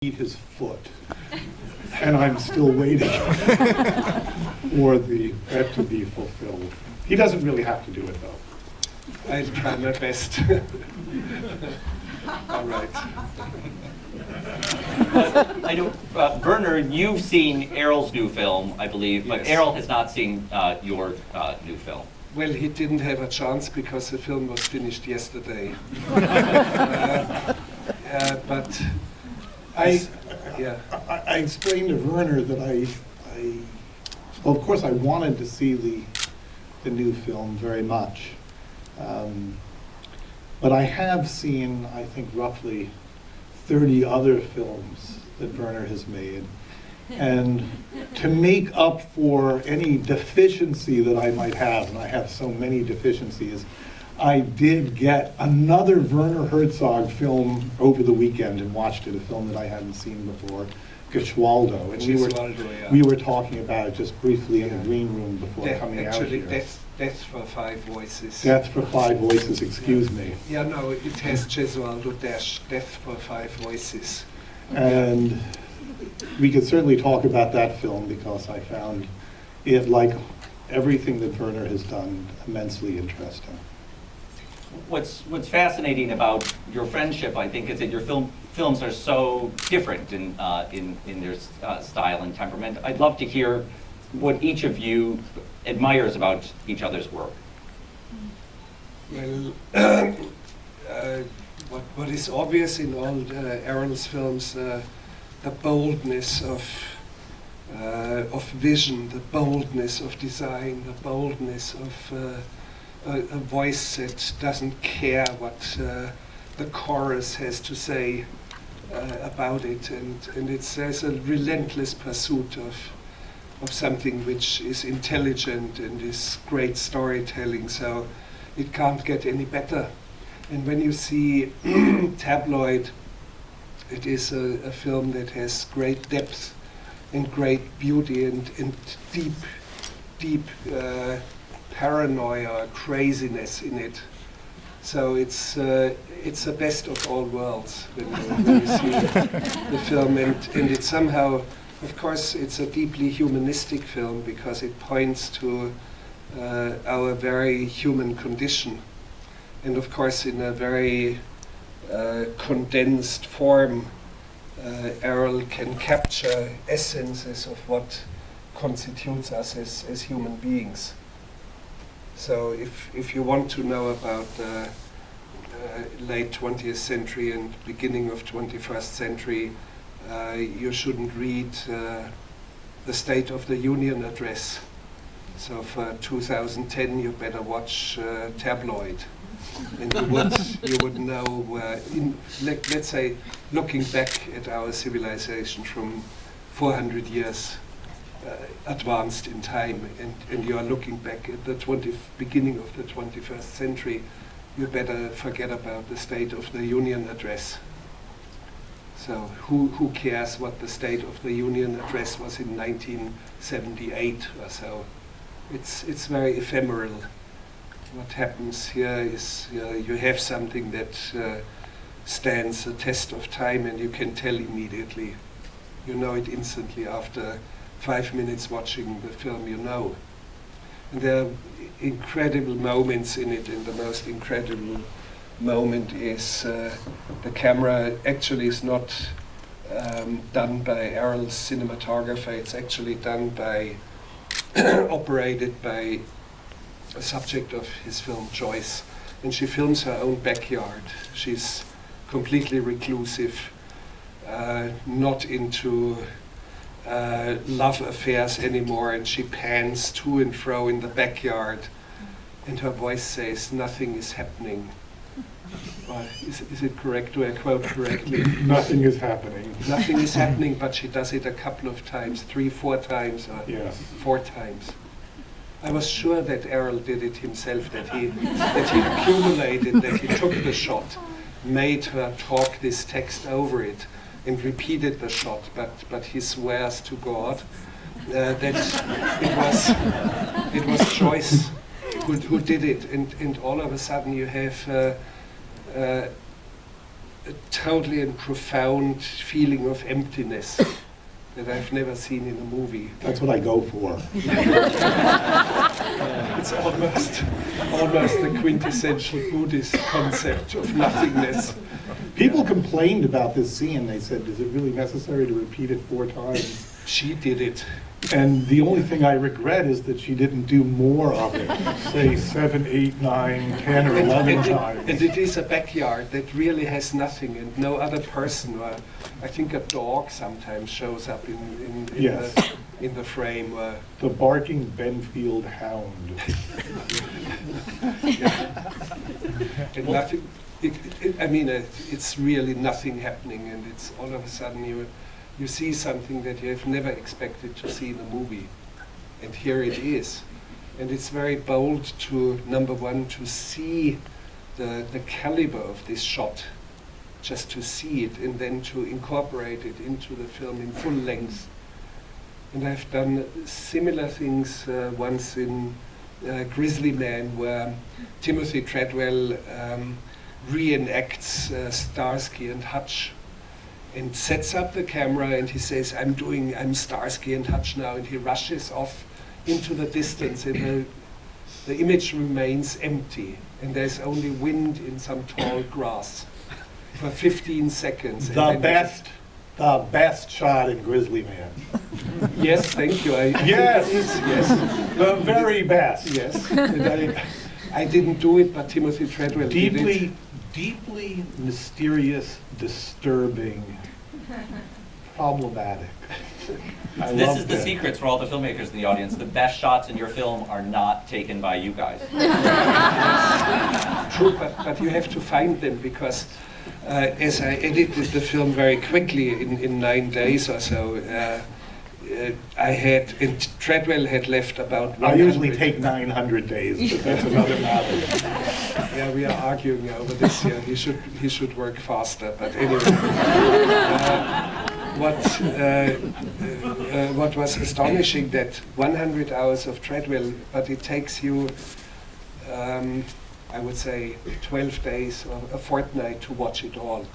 his foot, and I'm still waiting for that to be fulfilled. He doesn't really have to do it, though. I'll try my best. All right. I know, Werner, you've seen Errol's new film, I believe, but Yes. Errol has not seen your new film. Well, he didn't have a chance because the film was finished yesterday. But I explained to Werner that well, of course, I wanted to see the new film very much. But I have seen, I think, roughly 30 other films that Werner has made. And to make up for any deficiency that I might have, and I have so many deficiencies, I did get another Werner Herzog film over the weekend and watched it, a film that I hadn't seen before, Geschwaldo. And we were talking about it just briefly in the green room before coming out here. Death for Five Voices. Death for Five Voices, excuse me. Yeah, no, it has Gesualdo dash Death for Five Voices. And we could certainly talk about that film because I found it, like everything that Werner has done, immensely interesting. What's fascinating about your friendship, I think, is that your films are so different in their style and temperament. I'd love to hear what each of you admires about each other's work. Well, what is obvious in all Errol's films, the boldness of vision, the boldness of design, the boldness of a voice that doesn't care what the chorus has to say about it, and there's a relentless pursuit of something which is intelligent and is great storytelling, so it can't get any better. And when you see Tabloid, it is a film that has great depth and great beauty and deep paranoia, craziness in it. So it's the best of all worlds when you see the film, and it somehow, of course, it's a deeply humanistic film because it points to our very human condition, and of course in a very condensed form, Errol can capture essences of what constitutes us as human beings. So if you want to know about late 20th century and beginning of 21st century, you shouldn't read the State of the Union address. So for 2010, you better watch Tabloid, and you would know. Let's say, looking back at our civilization from 400 years advanced in time, and you are looking back at the beginning of the 21st century, you better forget about the State of the Union address. So who cares what the State of the Union address was in 1978 or so? It's very ephemeral. What happens here is you have something that stands the test of time, and you can tell immediately. You know it instantly after 5 minutes watching the film, you know. And there are incredible moments in it, and the most incredible moment is the camera actually is not done by Errol's cinematographer, it's actually done by, operated by a subject of his film, Joyce, and she films her own backyard. She's completely reclusive, not into love affairs anymore, and she pans to and fro in the backyard, and her voice says, "Nothing is happening." Is it correct? Do I quote correctly? Nothing is happening. Nothing is happening, but she does it a couple of times, 3-4 times, or Yes. 4 times. I was sure that Errol did it himself, that he accumulated, that he took the shot, made her talk this text over it, and repeated the shot, but he swears to God that it was Joyce who did it, and all of a sudden you have a totally and profound feeling of emptiness that I've never seen in a movie. That's what I go for. It's almost the quintessential Buddhist concept of nothingness. People complained about this scene. They said, is it really necessary to repeat it 4 times? She did it. And the only thing I regret is that she didn't do more of it, say 7, 8, 9, 10, or 11 times. And it is a backyard that really has nothing, and no other person, or I think a dog sometimes shows up Yes. in the frame. The barking Benfield hound. And nothing. It's really nothing happening, and it's all of a sudden you see something that you have never expected to see in a movie, and here it is. And it's very bold to, number one, to see the caliber of this shot, just to see it, and then to incorporate it into the film in full length. And I've done similar things once in Grizzly Man, where Timothy Treadwell reenacts Starsky and Hutch, and sets up the camera, and he says, I'm Starsky and Hutch now, and he rushes off into the distance, and the image remains empty, and there's only wind in some tall grass for 15 seconds. The best shot in Grizzly Man. Yes, thank you. Yes, yes. the very best. Yes. And I didn't do it, but Timothy Treadwell did it. Deeply mysterious, disturbing, problematic. This is the secrets for all the filmmakers in the audience. The best shots in your film are not taken by you guys. True, but you have to find them, because as I edited the film very quickly in 9 days or so, Treadwell had left about 100. I usually take 900 days, but that's another matter. Yeah, we are arguing over this here. He should work faster, but anyway. What was astonishing, that 100 hours of Treadwell, but it takes you, I would say, 12 days or a fortnight to watch it all.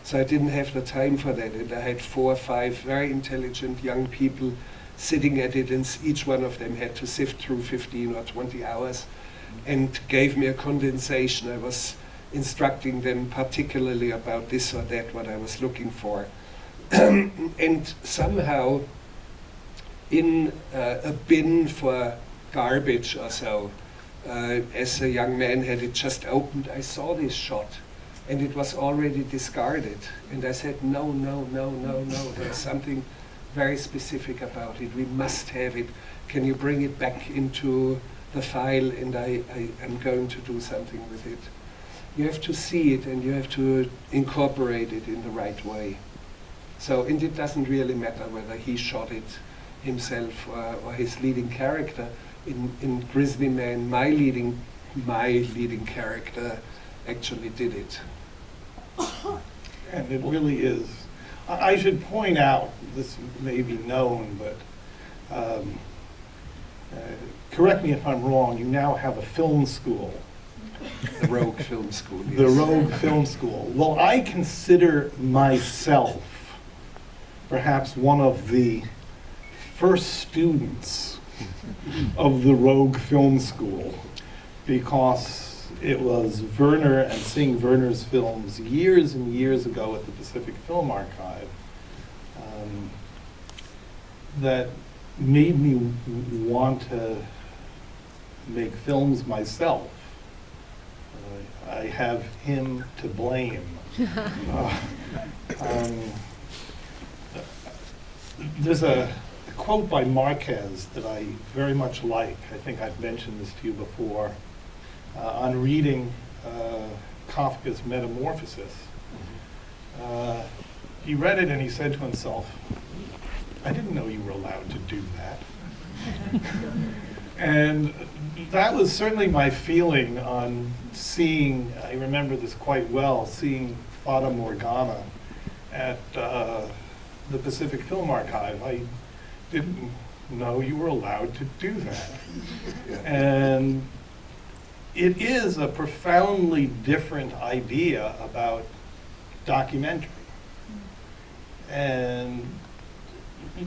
So I didn't have the time for that, and I had 4 or 5 very intelligent young people sitting at it, and each one of them had to sift through 15 or 20 hours and gave me a condensation. I was instructing them particularly about this or that, what I was looking for. And somehow, in a bin for garbage or so, as a young man had it just opened, I saw this shot, and it was already discarded. And I said, no, there's something very specific about it. We must have it. Can you bring it back into the file? And I'm going to do something with it. You have to see it, and you have to incorporate it in the right way. So, and it doesn't really matter whether he shot it himself or his leading character. In Grizzly Man, my leading character actually did it. And it really is. I should point out, this may be known, but correct me if I'm wrong, you now have a film school. The Rogue Film School, yes. The Rogue Film School. Well, I consider myself perhaps one of the first students of the Rogue Film School, because it was Werner and seeing Werner's films years and years ago at the Pacific Film Archive that made me want to make films myself. I have him to blame. There's a quote by Marquez that I very much like. I think I've mentioned this to you before. On reading Kafka's Metamorphosis, he read it and he said to himself, I didn't know you were allowed to do that. And that was certainly my feeling on seeing, I remember this quite well, seeing Fata Morgana at the Pacific Film Archive. I didn't know you were allowed to do that. And it is a profoundly different idea about documentary. And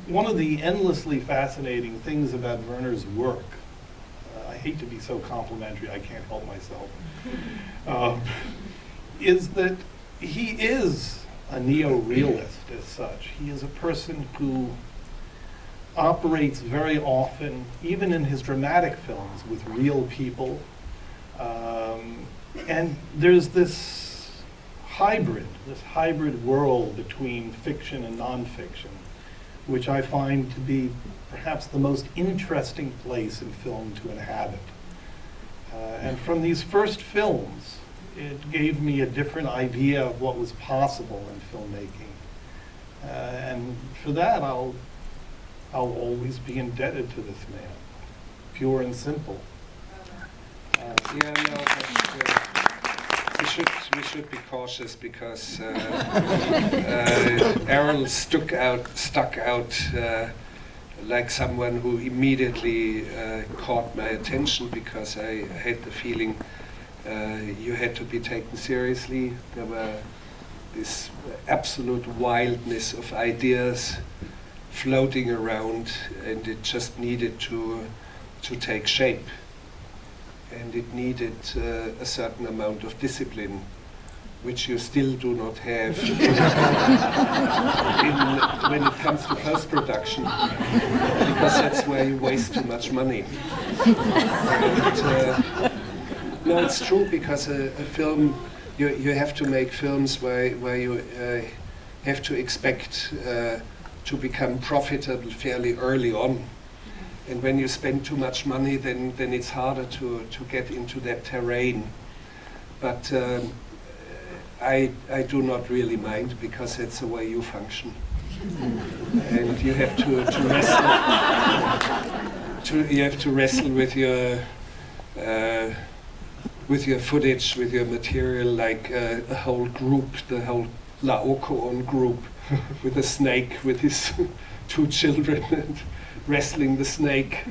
one of the endlessly fascinating things about Werner's work, I hate to be so complimentary, I can't help myself, is that he is a neo-realist as such. He is a person who operates very often, even in his dramatic films, with real people. And there's this hybrid world between fiction and nonfiction, which I find to be perhaps the most interesting place in film to inhabit. And from these first films, it gave me a different idea of what was possible in filmmaking. And for that, I'll always be indebted to this man, pure and simple. Yeah, no, but we should be cautious because Errol stuck out like someone who immediately caught my attention, because I had the feeling you had to be taken seriously. There were this absolute wildness of ideas floating around, and it just needed to take shape. And it needed a certain amount of discipline, which you still do not have when it comes to post-production, because that's where you waste too much money. And, no, it's true, because a film, you have to make films where you have to expect to become profitable fairly early on. And when you spend too much money, then it's harder to get into that terrain. But I do not really mind, because that's the way you function. And you have to wrestle. You have to wrestle with your footage, with your material, like a whole group, the whole Laocoon group, with a snake, with his 2 children, and wrestling the snake.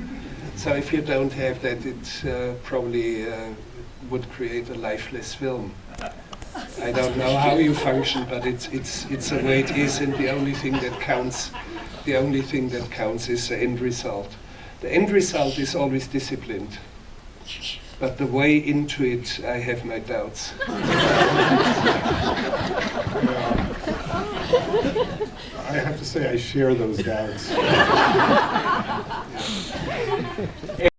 So if you don't have that, it probably would create a lifeless film. I don't know how you function, but it's the way it is, and the only thing that counts is the end result. The end result is always disciplined, but the way into it, I have my doubts. I have to say I share those doubts.